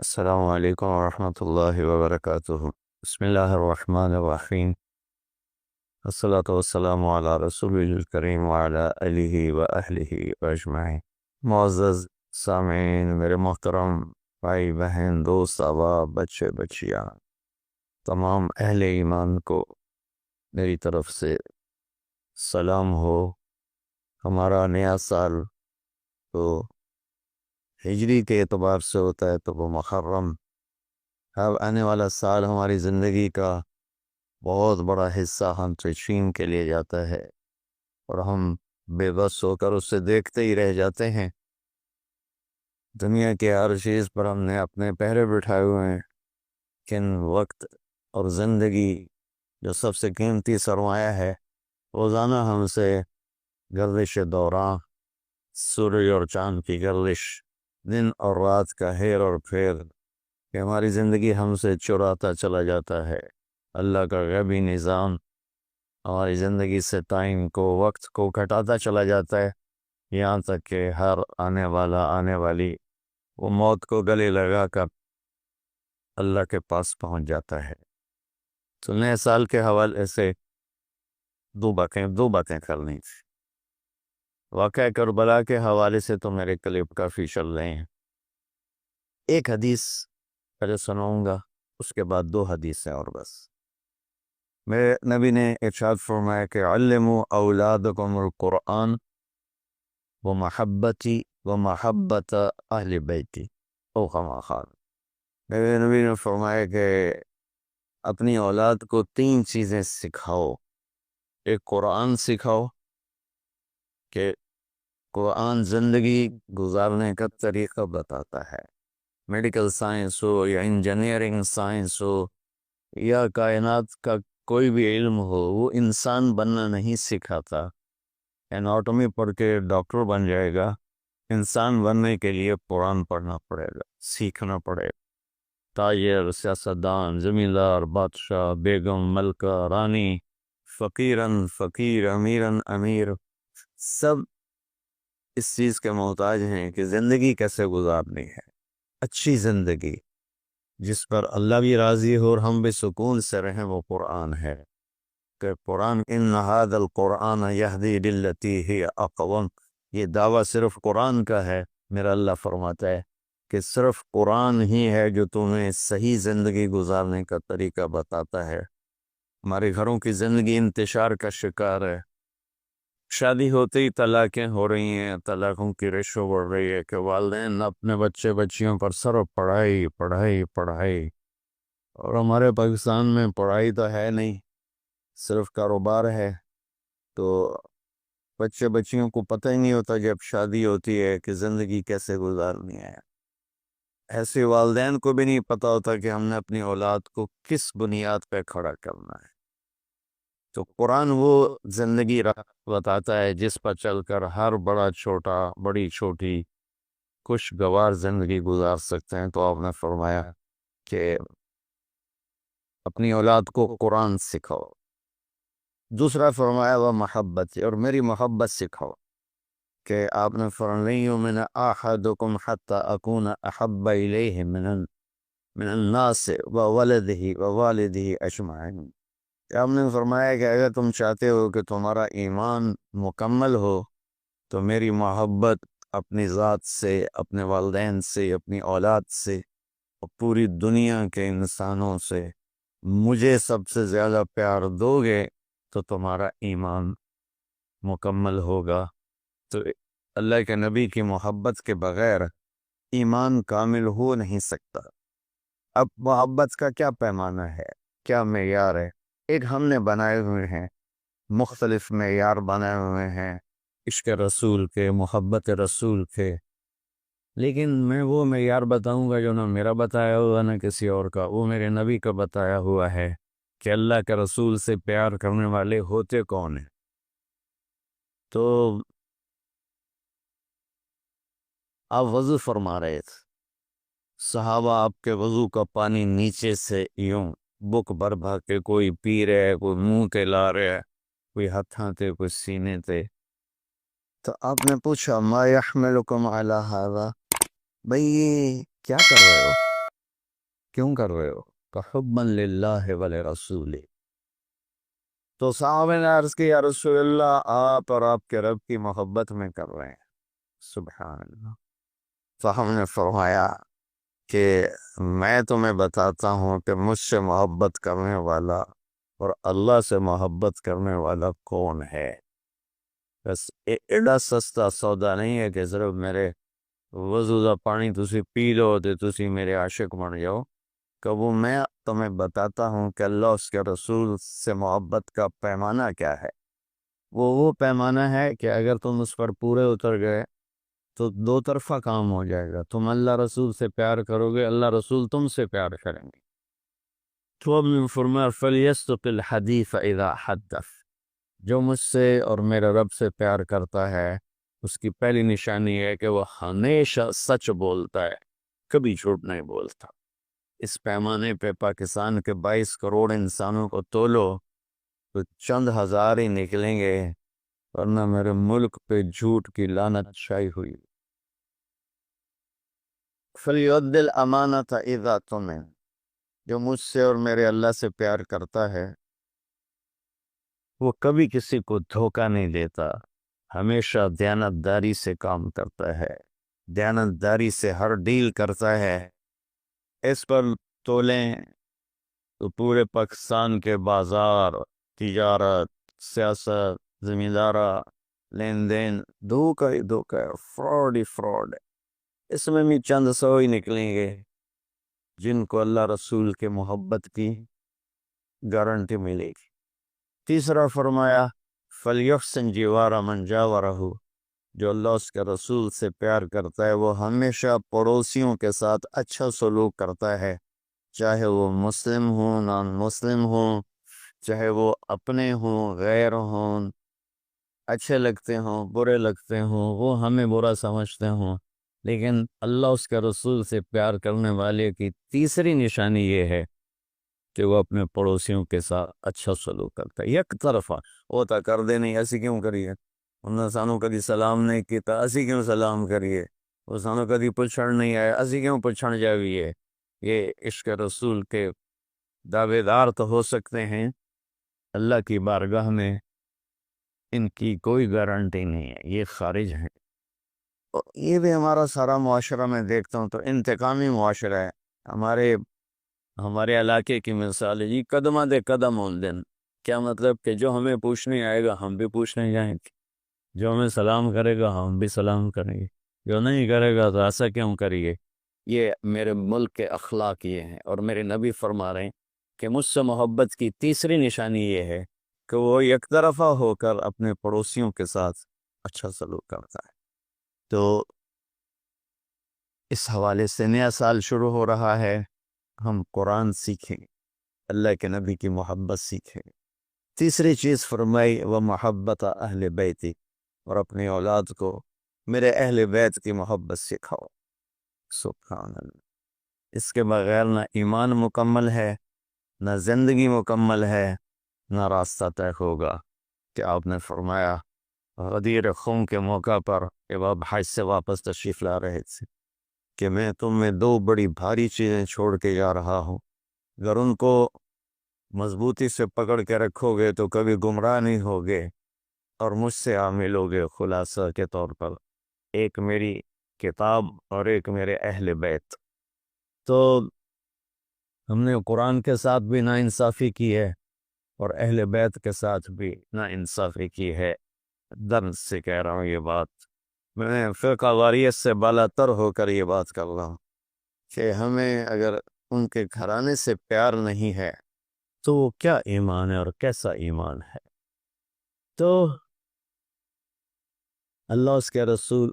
السلام علیکم ورحمۃ اللہ وبرکاتہ۔ بسم اللہ الرحمن الرحیم۔ الصلاۃ والسلام علی رسول الکریم وعلی آلہ وأہلہ اجمعین۔ معزز سامعین، میرے محترم بھائی بہن، دوست احباب، بچے بچیاں، تمام اہل ایمان کو میری طرف سے سلام ہو۔ ہمارا نیا سال تو ہجری کے اعتبار سے ہوتا ہے تو وہ محرم، اب آنے والا سال ہماری زندگی کا بہت بڑا حصہ ہم سے چھین کے لیے جاتا ہے اور ہم بے بس ہو کر اسے دیکھتے ہی رہ جاتے ہیں۔ دنیا کے ہر چیز پر ہم نے اپنے پہرے بٹھائے ہوئے ہیں، لیکن وقت اور زندگی جو سب سے قیمتی سرمایہ ہے، روزانہ ہم سے گردش دوران، سورج اور چاند کی گردش، دن اور رات کا ہیر اور پھیر کہ ہماری زندگی ہم سے چراتا چلا جاتا ہے۔ اللہ کا غیبی نظام ہماری زندگی سے ٹائم کو، وقت کو گھٹاتا چلا جاتا ہے، یہاں تک کہ ہر آنے والی وہ موت کو گلے لگا کر اللہ کے پاس پہنچ جاتا ہے۔ تو نئے سال کے حوالے سے دو باتیں کرنی تھی۔ واقعہ کربلا کے حوالے سے تو میرے کلپ کافی چل رہے ہیں، ایک حدیث پہلے سناؤں گا، اس کے بعد دو حدیثیں اور بس۔ میرے نبی نے ارشاد فرمایا کہ علموا اولادکم القرآن و محبتی و محبت اہل بیتی او کما قال۔ میرے نبی نے فرمایا کہ اپنی اولاد کو تین چیزیں سکھاؤ۔ ایک قرآن سکھاؤ کہ قرآن زندگی گزارنے کا طریقہ بتاتا ہے، میڈیکل سائنس ہو یا انجینئرنگ سائنس ہو یا کائنات کا کوئی بھی علم ہو، وہ انسان بننا نہیں سکھاتا۔ اناٹومی پڑھ کے ڈاکٹر بن جائے گا، انسان بننے کے لیے قرآن پڑھنا پڑے گا، سیکھنا پڑے گا۔ تاجر، سیاستدان، زمیندار، بادشاہ، بیگم، ملکہ، رانی، فقیرن فقیر، امیرن امیر، سب اس چیز کے محتاج ہیں کہ زندگی کیسے گزارنی ہے، اچھی زندگی جس پر اللہ بھی راضی ہو اور ہم بھی سکون سے رہیں، وہ قرآن ہے۔ کہ قرآن ان ھذا القرآن یہدی للتی ہی اقوم، یہ دعویٰ صرف قرآن کا ہے۔ میرا اللہ فرماتا ہے کہ صرف قرآن ہی ہے جو تمہیں صحیح زندگی گزارنے کا طریقہ بتاتا ہے۔ ہمارے گھروں کی زندگی انتشار کا شکار ہے، شادی ہوتے ہی طلاقیں ہو رہی ہیں، طلاقوں کی ریشو بڑھ رہی ہے کہ والدین اپنے بچے بچیوں پر صرف پڑھائی پڑھائی پڑھائی، اور ہمارے پاکستان میں پڑھائی تو ہے نہیں، صرف کاروبار ہے۔ تو بچے بچیوں کو پتہ ہی نہیں ہوتا جب شادی ہوتی ہے کہ زندگی کیسے گزارنی ہے۔ ایسے والدین کو بھی نہیں پتہ ہوتا کہ ہم نے اپنی اولاد کو کس بنیاد پہ کھڑا کرنا ہے۔ تو قرآن وہ زندگی بتاتا ہے جس پر چل کر ہر بڑا چھوٹا، بڑی چھوٹی خوشگوار زندگی گزار سکتے ہیں۔ تو آپ نے فرمایا کہ اپنی اولاد کو قرآن سکھاؤ۔ دوسرا فرمایا وہ محبت، اور میری محبت سکھاؤ کہ آپ نے فرمایا لن یؤمن احدکم حتی اکون احب الیہ من الناس وولدہ ووالدہ اجمعین۔ آپ نے فرمایا کہ اگر تم چاہتے ہو کہ تمہارا ایمان مکمل ہو تو میری محبت اپنی ذات سے، اپنے والدین سے، اپنی اولاد سے اور پوری دنیا کے انسانوں سے مجھے سب سے زیادہ پیار دو گے تو تمہارا ایمان مکمل ہوگا۔ تو اللہ کے نبی کی محبت کے بغیر ایمان کامل ہو نہیں سکتا۔ اب محبت کا کیا پیمانہ ہے، کیا معیار ہے؟ ایک ہم نے بنائے ہوئے ہیں، مختلف معیار بنائے ہوئے ہیں عشق رسول کے، محبت رسول کے، لیکن میں وہ معیار بتاؤں گا جو نہ میرا بتایا ہوا نہ کسی اور کا، وہ میرے نبی کا بتایا ہوا ہے کہ اللہ کے رسول سے پیار کرنے والے ہوتے کون ہیں۔ تو آپ وضو فرما رہے تھے، صحابہ آپ کے وضو کا پانی نیچے سے یوں بک بھر بھر کے کوئی پی رہے، کوئی منہ کے لا رہے، کوئی ہتھاں تے، کوئی سینے تے۔ تو آپ نے پوچھا ما یحملکم علی ھذا، بھئی یہ کیا کر رہے ہو؟ کیوں کر رہے ہو؟ کہ حبا للہ ولرسول۔ تو صحابہ نے عرض کی یا رسول اللہ آپ اور آپ کے رب کی محبت میں کر رہے ہیں۔ سبحان اللہ۔ تو ہم نے فرمایا کہ میں تمہیں بتاتا ہوں کہ مجھ سے محبت کرنے والا اور اللہ سے محبت کرنے والا کون ہے۔ بس ایڈا سستا سودا نہیں ہے کہ صرف میرے وضو دا پانی تسی پی لو تو تسی میرے عاشق بن جاؤ۔ کہ وہ میں تمہیں بتاتا ہوں کہ اللہ اس کے رسول سے محبت کا پیمانہ کیا ہے۔ وہ پیمانہ ہے کہ اگر تم اس پر پورے اتر گئے تو دو طرفہ کام ہو جائے گا۔ تم اللہ رسول سے پیار کرو گے، اللہ رسول تم سے پیار کریں گے۔ تو اب نے فرمایا فَلْيَصْدُقِ الْحَدِيثَ إِذَا حَدَّثَ۔ جو مجھ سے اور میرے رب سے پیار کرتا ہے اس کی پہلی نشانی ہے کہ وہ ہمیشہ سچ بولتا ہے، کبھی جھوٹ نہیں بولتا۔ اس پیمانے پہ پاکستان کے 22 کروڑ انسانوں کو تولو تو چند ہزار ہی نکلیں گے، ورنہ میرے ملک پہ جھوٹ کی لعنت چھائی ہوئی۔ فَلْيُؤَدِّ الْأَمَانَةَ إِذَا تُؤْمِنَ۔ جو مجھ سے اور میرے اللہ سے پیار کرتا ہے وہ کبھی کسی کو دھوکہ نہیں دیتا، ہمیشہ دیانتداری سے کام کرتا ہے، دیانتداری سے ہر ڈیل کرتا ہے۔ اس پر تولیں تو پورے پاکستان کے بازار، تجارت، سیاست، زمیندارہ، لین دین دھوکہ ہی دھوکہ ہے، فراڈ ہی فراڈ ہے۔ اس میں بھی چند سو ہی نکلیں گے جن کو اللہ رسول کے محبت کی گارنٹی ملے گی۔ تیسرا فرمایا فَلْيُحْسِنْ جِوَارَ مَنْ جَاوَرَهُ۔ جو اللہ اس کے رسول سے پیار کرتا ہے وہ ہمیشہ پڑوسیوں کے ساتھ اچھا سلوک کرتا ہے، چاہے وہ مسلم ہوں نان مسلم ہوں، چاہے وہ اپنے ہوں غیر ہوں، اچھے لگتے ہوں برے لگتے ہوں، وہ ہمیں برا سمجھتے ہوں، لیکن اللہ اس کے رسول سے پیار کرنے والے کی تیسری نشانی یہ ہے کہ وہ اپنے پڑوسیوں کے ساتھ اچھا سلوک کرتا ہے۔ یک طرفہ وہ تا کر دے نہیں ایسی کیوں کریے، انہوں نے سانو کدی سلام نہیں کیتا اسی کیوں سلام کریے، وہ سانو کدی پچھڑ نہیں آئے اسی کیوں پچھڑ جاویے۔ یہ عشق رسول کے دعوے دار تو ہو سکتے ہیں، اللہ کی بارگاہ میں ان کی کوئی گارنٹی نہیں ہے، یہ خارج ہیں۔ یہ بھی ہمارا سارا معاشرہ میں دیکھتا ہوں تو انتقامی معاشرہ ہے۔ ہمارے علاقے کی مثال ہے جی، قدمہ دے قدم اون دن۔ کیا مطلب کہ جو ہمیں پوچھنے آئے گا ہم بھی پوچھنے جائیں گے، جو ہمیں سلام کرے گا ہم بھی سلام کریں گے، جو نہیں کرے گا تو ایسا کیوں کریے۔ یہ میرے ملک کے اخلاق یہ ہیں، اور میرے نبی فرما رہے ہیں کہ مجھ سے محبت کی تیسری نشانی یہ ہے کہ وہ یک طرفہ ہو کر اپنے پڑوسیوں کے ساتھ اچھا سلوک کرتا ہے۔ تو اس حوالے سے نیا سال شروع ہو رہا ہے، ہم قرآن سیکھیں، اللہ کے نبی کی محبت سیکھیں۔ تیسری چیز فرمائی وہ محبت اہل بیتی، اور اپنی اولاد کو میرے اہل بیت کی محبت سکھاؤ۔ سبحان اللہ۔ اس کے بغیر نہ ایمان مکمل ہے، نہ زندگی مکمل ہے، نہ راستہ طے ہوگا۔ کہ آپ نے فرمایا غدیر خم کے موقع پر جب آپ حج سے واپس تشریف لا رہے تھے کہ میں تم میں دو بڑی بھاری چیزیں چھوڑ کے جا رہا ہوں، اگر ان کو مضبوطی سے پکڑ کے رکھو گے تو کبھی گمراہ نہیں ہوگے اور مجھ سے عامل ہوگے۔ خلاصہ کے طور پر ایک میری کتاب اور ایک میرے اہل بیت۔ تو ہم نے قرآن کے ساتھ بھی ناانصافی کی ہے اور اہل بیت کے ساتھ بھی ناانصافی کی ہے۔ درد سے کہہ رہا ہوں یہ بات، میں فرقہ واریت سے بالا تر ہو کر یہ بات کر رہا ہوں کہ ہمیں اگر ان کے گھرانے سے پیار نہیں ہے تو وہ کیا ایمان ہے اور کیسا ایمان ہے۔ تو اللہ اس کے رسول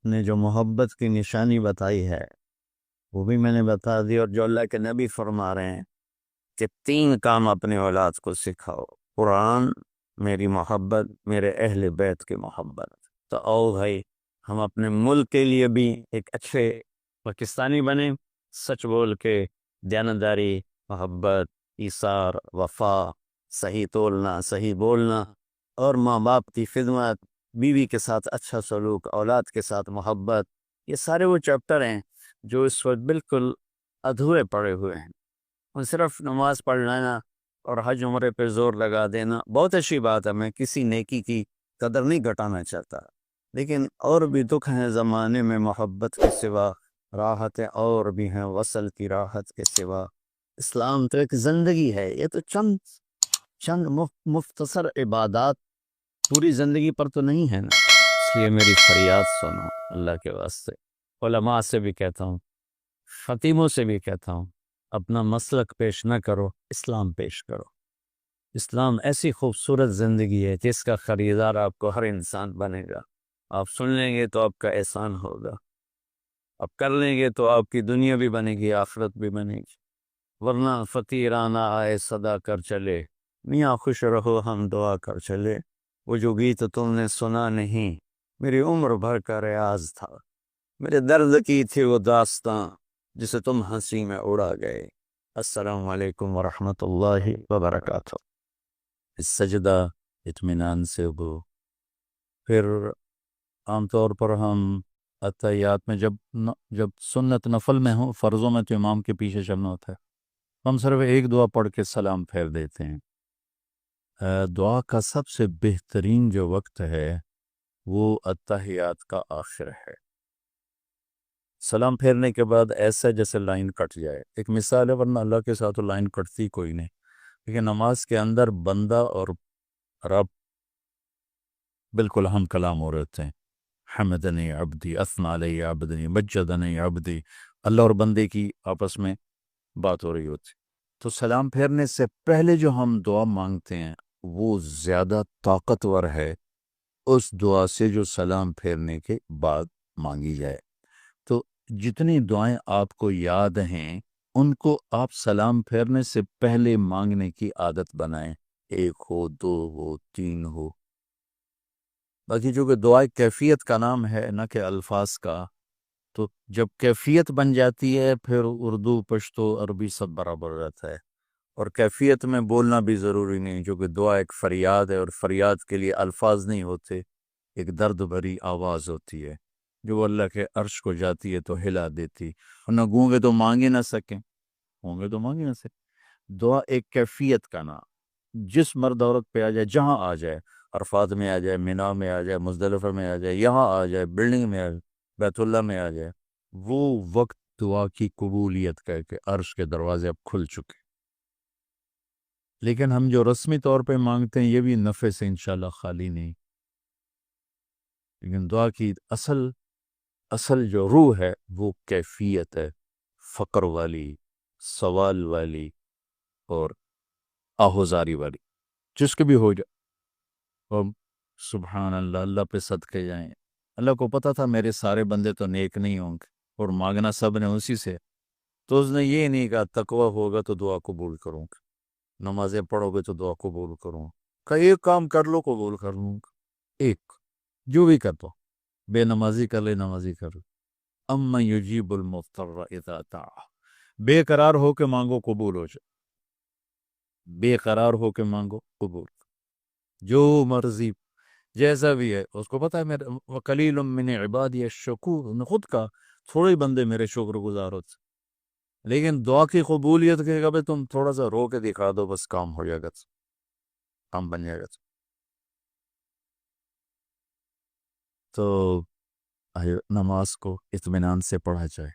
نے جو محبت کی نشانی بتائی ہے وہ بھی میں نے بتا دی، اور جو اللہ کے نبی فرما رہے ہیں کہ 3 کام اپنے اولاد کو سکھاؤ: قرآن، میری محبت، میرے اہل بیت کی محبت۔ تو آؤ بھائی ہم اپنے ملک کے لیے بھی ایک اچھے پاکستانی بنیں، سچ بول کے، دیانتداری، محبت، ایثار، وفا، صحیح تولنا، صحیح بولنا، اور ماں باپ کی خدمت، بیوی کے ساتھ اچھا سلوک، اولاد کے ساتھ محبت۔ یہ سارے وہ چیپٹر ہیں جو اس وقت بالکل ادھورے پڑے ہوئے ہیں. اور صرف نماز پڑھ لینا اور حج عمرے پہ زور لگا دینا بہت اچھی بات ہے، میں کسی نیکی کی قدر نہیں گھٹانا چاہتا، لیکن اور بھی دکھ ہیں زمانے میں محبت کے سوا، راحتیں اور بھی ہیں وصل کی راحت کے سوا. اسلام تو ایک زندگی ہے، یہ تو چند مختصر عبادات پوری زندگی پر تو نہیں ہے نا. اس لیے میری فریاد سنو اللہ کے واسطے. علماء سے بھی کہتا ہوں، خطیبوں سے بھی کہتا ہوں، اپنا مسلک پیش نہ کرو، اسلام پیش کرو. اسلام ایسی خوبصورت زندگی ہے جس کا خریدار آپ کو ہر انسان بنے گا. آپ سن لیں گے تو آپ کا احسان ہوگا، آپ کر لیں گے تو آپ کی دنیا بھی بنے گی، آخرت بھی بنے گی. ورنہ فقیرانہ آئے صدا کر چلے، میاں خوش رہو ہم دعا کر چلے. وہ جو گیت تم نے سنا نہیں، میری عمر بھر کا ریاض تھا. میرے درد کی تھی وہ داستاں جسے تم ہنسی میں اڑا گئے. السلام علیکم ورحمۃ اللہ وبرکاتہ. اس سجدہ اطمینان سے ہو. پھر عام طور پر ہم اتحیات میں جب سنت نفل میں ہوں، فرضوں میں تو امام کے پیچھے چلنا ہوتا ہے، ہم صرف ایک دعا پڑھ کے سلام پھیر دیتے ہیں. دعا کا سب سے بہترین جو وقت ہے وہ اتحیات کا آخر ہے. سلام پھیرنے کے بعد ایسا جیسے لائن کٹ جائے. ایک مثال ہے، ورنہ اللہ کے ساتھ لائن کٹتی کوئی نہیں، لیکن نماز کے اندر بندہ اور رب بالکل ہم کلام ہو رہتے ہیں. حمدنی عبدی، اثنا علی عبدی، مجدنی عبدی، اللہ اور بندے کی آپس میں بات ہو رہی ہوتی. تو سلام پھیرنے سے پہلے جو ہم دعا مانگتے ہیں وہ زیادہ طاقتور ہے اس دعا سے جو سلام پھیرنے کے بعد مانگی جائے. تو جتنی دعائیں آپ کو یاد ہیں ان کو آپ سلام پھیرنے سے پہلے مانگنے کی عادت بنائیں، 1 ہو، 2 ہو، 3 ہو. باقی جو کہ دعا کیفیت کا نام ہے نہ کہ الفاظ کا، تو جب کیفیت بن جاتی ہے پھر اردو، پشتو، عربی سب برابر رہتا ہے. اور کیفیت میں بولنا بھی ضروری نہیں، جو کہ دعا ایک فریاد ہے، اور فریاد کے لیے الفاظ نہیں ہوتے، ایک درد بھری آواز ہوتی ہے جو اللہ کے عرش کو جاتی ہے تو ہلا دیتی. اور نہ گونگے تو مانگ ہی نہ سکیں، گونگے تو مانگ ہی نہ سکیں. دعا ایک کیفیت کا نام، جس مرد عورت پہ آ جائے، جہاں آ جائے، عرفات میں آ جائے، مینا میں آ جائے، مزدلفہ میں آ جائے، یہاں آ جائے، بلڈنگ میں آ جائے، بیت اللہ میں آ جائے، وہ وقت دعا کی قبولیت کا ہے کہ عرش کے دروازے اب کھل چکے. لیکن ہم جو رسمی طور پہ مانگتے ہیں یہ بھی نفع سے انشاءاللہ خالی نہیں. لیکن دعا کی اصل جو روح ہے وہ کیفیت ہے، فقر والی، سوال والی اور آہوزاری والی، جس کے بھی ہو جائے. اور سبحان اللہ، اللہ پہ صدقے جائیں. اللہ کو پتہ تھا میرے سارے بندے تو نیک نہیں ہوں گے اور مانگنا سب نے اسی سے، تو اس نے یہ نہیں کہا تقوی ہوگا تو دعا قبول کروں گا، نمازیں پڑھو گے تو دعا قبول کروں گا. کہ ایک کام کر لو قبول کر لوں گا، ایک جو بھی کر دو، بے نمازی کر لے، نمازی کر لے. اما یجیب المضطر اذا دعا، بے قرار ہو کے مانگو قبول ہو جائے، بے قرار ہو کے مانگو قبول، جو مرضی جیسا بھی ہے. اس کو پتہ ہے میرے وقلیل من عبادی الشکور، نے خود کہا تھوڑے بندے میرے شکر گزار ہوتے. لیکن دعا کی قبولیت کے کبھی تم تھوڑا سا رو کے دکھا دو، بس کام ہو جائے گا، کام بن جائے گا. تو نماز کو اطمینان سے پڑھا جائے،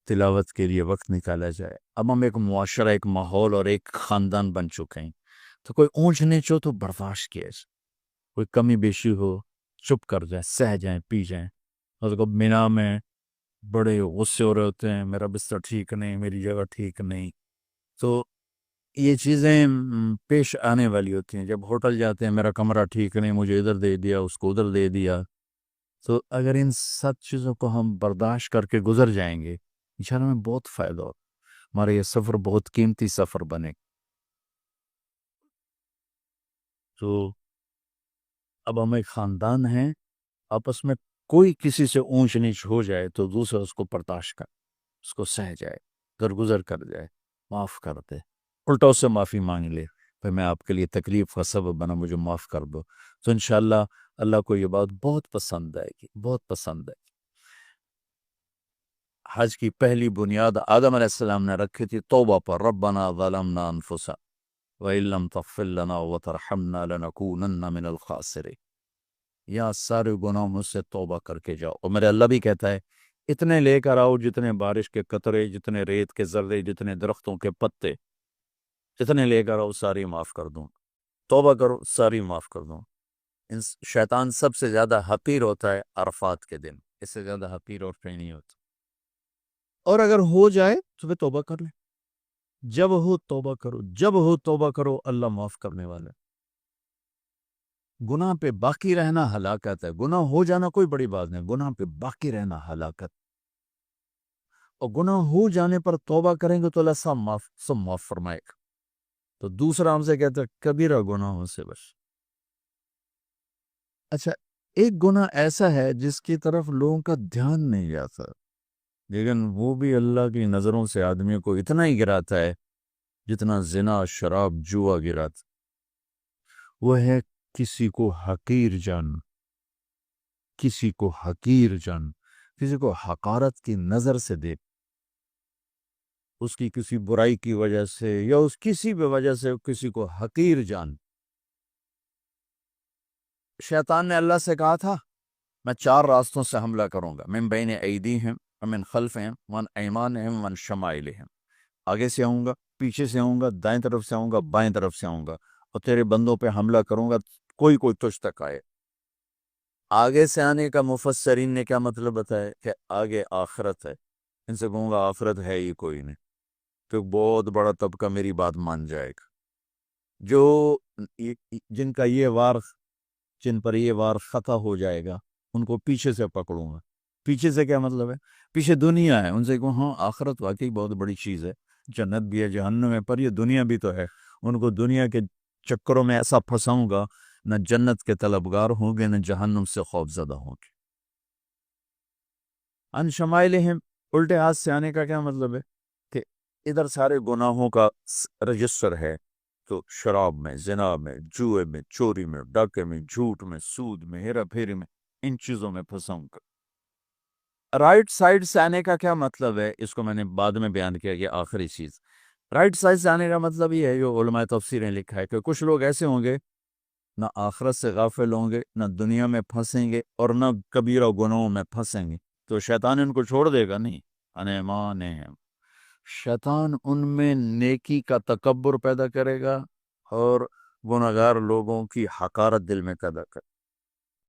تلاوت کے لیے وقت نکالا جائے. اب ہم ایک معاشرہ، ایک ماحول اور ایک خاندان بن چکے ہیں، تو کوئی اونچ نیچ ہو تو برداشت کیا جائے، کوئی کمی بیشی ہو چپ کر جائیں، سہ جائیں، پی جائیں. اور کو مینا میں بڑے غصے ہو رہے ہوتے ہیں، میرا بستر ٹھیک نہیں، میری جگہ ٹھیک نہیں. تو یہ چیزیں پیش آنے والی ہوتی ہیں. جب ہوٹل جاتے ہیں، میرا کمرہ ٹھیک نہیں، مجھے ادھر دے دیا، اس کو ادھر دے دیا. تو اگر ان سب چیزوں کو ہم برداشت کر کے گزر جائیں گے، انشاءاللہ ہمیں بہت فائدہ ہو، ہمارا یہ سفر بہت قیمتی سفر بنے. تو اب ہم ایک خاندان ہیں، آپس میں کوئی کسی سے اونچ نیچ ہو جائے تو دوسرا اس کو برداشت کر، اس کو سہ جائے، درگزر کر جائے، معاف کر دے، الٹا اس سے معافی مانگ لے، پھر میں آپ کے لیے تکلیف کا سبب بنا، مجھے معاف کر دو. تو انشاءاللہ اللہ کو یہ بات بہت پسند آئے گی، بہت پسند ہے. حج کی پہلی بنیاد آدم علیہ السلام نے رکھی تھی توبہ پر، ربنا ظلمنا انفسنا وَإِن لَّمْ تَغْفِرْ لَنَا وَتَرْحَمْنَا لَنَكُونَنَّ مِنَ الْخَاسِرِينَ، یا سارے گناہوں مجھ سے توبہ کر کے جاؤ۔ اور میرے اللہ بھی کہتا ہے اتنے لے کر آؤ جتنے بارش کے قطرے، جتنے ریت کے ذرے، جتنے درختوں کے پتے، جتنے لے کر آؤ ساری معاف کر دوں، توبہ کرو ساری معاف کر دوں۔ شیطان سب سے زیادہ حقیر ہوتا ہے عرفات کے دن، اس سے زیادہ حقیر اور کوئی نہیں ہوتا۔ اور اگر ہو جائے تو پھر توبہ کر لیں، جب ہو توبہ کرو، جب ہو توبہ کرو، اللہ معاف کرنے والا ہے۔ گناہ پہ باقی رہنا ہلاکت ہے، گناہ ہو جانا کوئی بڑی بات نہیں، گناہ پہ باقی رہنا ہلاکت۔ اور گناہ ہو جانے پر توبہ کریں گے تو اللہ سب معاف فرمائے گا۔ تو دوسرا ہم سے کہتا ہے کبیرہ گناہوں سے بچ۔ اچھا، ایک گناہ ایسا ہے جس کی طرف لوگوں کا دھیان نہیں جاتا، لیکن وہ بھی اللہ کی نظروں سے آدمی کو اتنا ہی گراتا ہے جتنا زنا، شراب، جوا گراتا۔ وہ ہے کسی کو حقیر جان، کسی کو حقیر جان، کسی کو حقارت کی نظر سے دیکھ، اس کی کسی برائی کی وجہ سے یا اس کسی بھی وجہ سے کسی کو حقیر جان۔ شیطان نے اللہ سے کہا تھا میں 4 راستوں سے حملہ کروں گا، من بین ایدیہم ومن خلفہم وعن ایمانہم وعن شمائلہم، آگے سے آؤں گا، پیچھے سے آؤں گا، دائیں طرف سے آؤں گا، بائیں طرف سے آؤں گا، اور تیرے بندوں پہ حملہ کروں گا، کوئی تجھ تک آئے۔ آگے سے آنے کا مفسرین نے کیا مطلب بتایا کہ آگے آخرت ہے، ان سے کہوں گا آخرت ہے ہی کوئی نہیں، تو بہت بڑا طبقہ میری بات مان جائے گا، جو جن پر یہ وار خطا ہو جائے گا ان کو پیچھے سے پکڑوں گا۔ پیچھے سے کیا مطلب ہے؟ پیچھے دنیا ہے، ان سے کہوں ہاں آخرت واقعی بہت بڑی چیز ہے، جنت بھی ہے جہنم ہے، پر یہ دنیا بھی تو ہے، ان کو دنیا کے چکروں میں ایسا پھنساؤں گا، نہ جنت کے طلبگار ہوں گے نہ جہنم سے خوف زدہ ہوں گے۔ ان شمائلہم، الٹے ہاتھ سے آنے کا کیا مطلب ہے کہ ادھر سارے گناہوں کا رجسٹر ہے، تو شراب میں، زنا میں، جوئے میں، چوری میں، ڈاکے میں، جھوٹ میں، سود میں، ہیرا پھیری میں، ان چیزوں میں پھنساؤں گا۔ رائٹ سائڈ سے آنے کا کیا مطلب ہے؟ اس کو میں نے بعد میں بیان کیا، یہ آخری چیز۔ رائٹ سائڈ سے آنے کا مطلب یہ ہے، جو علماء تفسیر نے لکھا ہے کہ کچھ لوگ ایسے ہوں گے نہ آخرت سے غافل ہوں گے، نہ دنیا میں پھنسیں گے، اور نہ کبیرہ گناہوں میں پھنسیں گے، تو شیطان ان کو چھوڑ دے گا نہیں۔ انیمانہم، شیطان ان میں نیکی کا تکبر پیدا کرے گا اور گناہگار لوگوں کی حقارت دل میں پیدا کرے گا۔